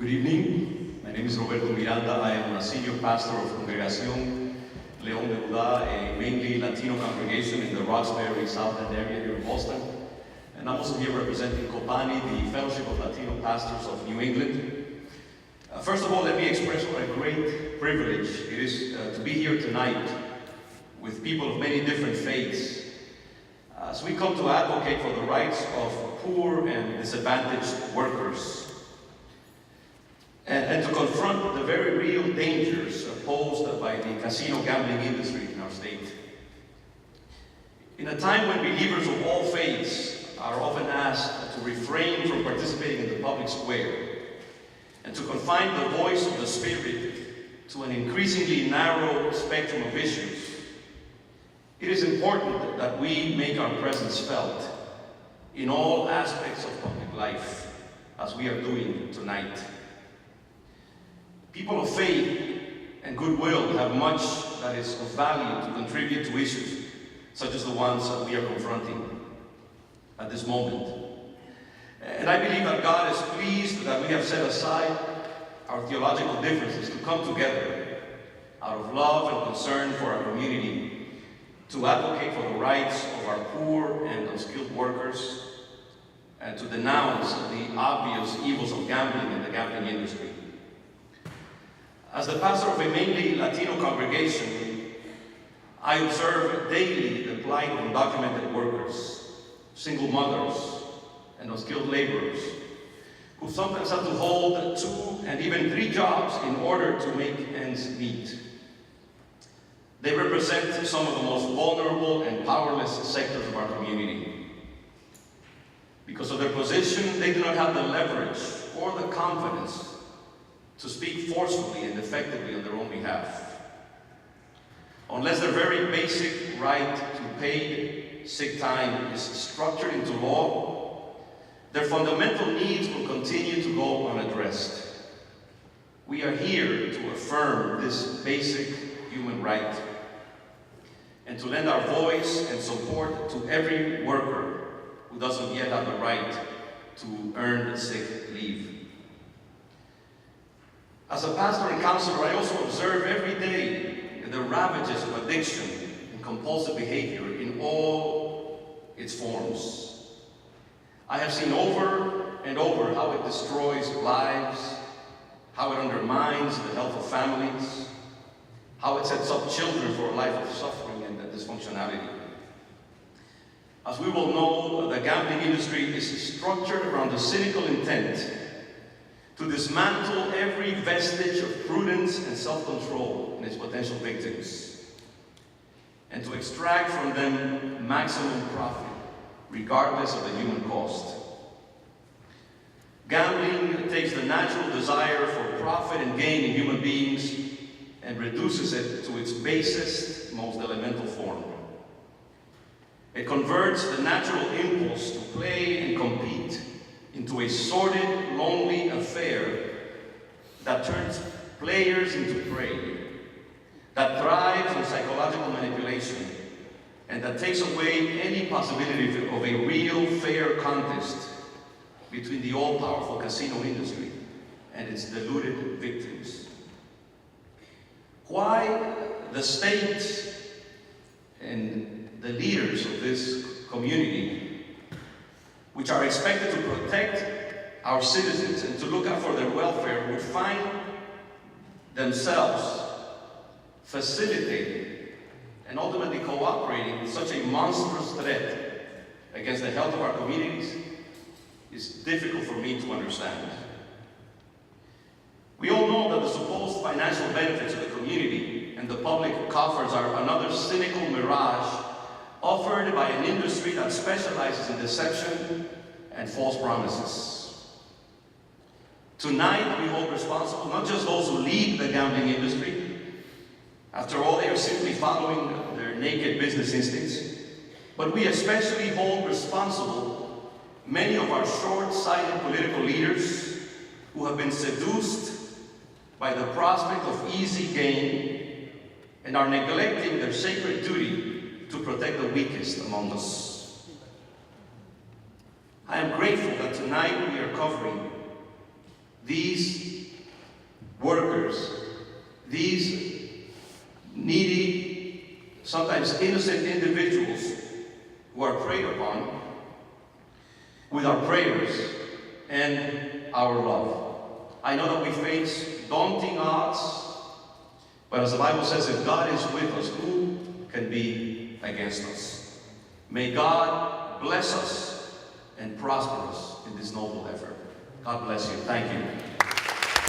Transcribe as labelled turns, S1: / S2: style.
S1: Good evening. My name is Roberto Miranda. I am a senior pastor of Congregación León de Juda, a mainly Latino congregation in the Roxbury, South End area here in Boston. And I'm also here representing COPAHNI, the Fellowship of Latino Pastors of New England. First of all, let me express what a great privilege it is to be here tonight with people of many different faiths. So we come to advocate for the rights of poor and disadvantaged workers. And to confront the very real dangers posed by the casino gambling industry in our state. In a time when believers of all faiths are often asked to refrain from participating in the public square and to confine the voice of the Spirit to an increasingly narrow spectrum of issues, it is important that we make our presence felt in all aspects of public life, as we are doing tonight. People of faith and goodwill have much that is of value to contribute to issues such as the ones that we are confronting at this moment. And I believe that God is pleased that we have set aside our theological differences to come together out of love and concern for our community to advocate for the rights of our poor and unskilled workers and to denounce the obvious evils of gambling and the gambling industry. As the pastor of a mainly Latino congregation, I observe daily the plight of undocumented workers, single mothers, and unskilled laborers, who sometimes have to hold 2 and even 3 jobs in order to make ends meet. They represent some of the most vulnerable and powerless sectors of our community. Because of their position, they do not have the leverage or the confidence to speak forcefully and effectively on their own behalf. Unless their very basic right to paid sick time is structured into law, their fundamental needs will continue to go unaddressed. We are here to affirm this basic human right and to lend our voice and support to every worker who doesn't yet have the right to earn sick leave. As a pastor and counselor, I also observe every day the ravages of addiction and compulsive behavior in all its forms. I have seen over and over how it destroys lives, how it undermines the health of families, how it sets up children for a life of suffering and dysfunctionality. As we will know, the gambling industry is structured around the cynical intent to dismantle every vestige of prudence and self-control in its potential victims, and to extract from them maximum profit, regardless of the human cost. Gambling takes the natural desire for profit and gain in human beings and reduces it to its basest, most elemental form. It converts the natural impulse to play and compete into a sordid, lonely affair that turns players into prey, that thrives on psychological manipulation, and that takes away any possibility of a real, fair contest between the all-powerful casino industry and its deluded victims. Why the state and the leaders of this community, which are expected to protect our citizens and to look out for their welfare, would find themselves facilitating and ultimately cooperating with such a monstrous threat against the health of our communities is difficult for me to understand. We all know that the supposed financial benefits of the community and the public coffers are another cynical mirage offered by an industry that specializes in deception and false promises. Tonight, we hold responsible not just those who lead the gambling industry. After all, they are simply following their naked business instincts. But we especially hold responsible many of our short-sighted political leaders who have been seduced by the prospect of easy gain and are neglecting their sacred duty to protect the weakest among us. I am grateful that tonight we are covering these workers, these needy, sometimes innocent individuals who are preyed upon with our prayers and our love. I know that we face daunting odds, but as the Bible says, if God is with us, who can be against us? May God bless us and prosper us in this noble effort. God bless you. Thank you.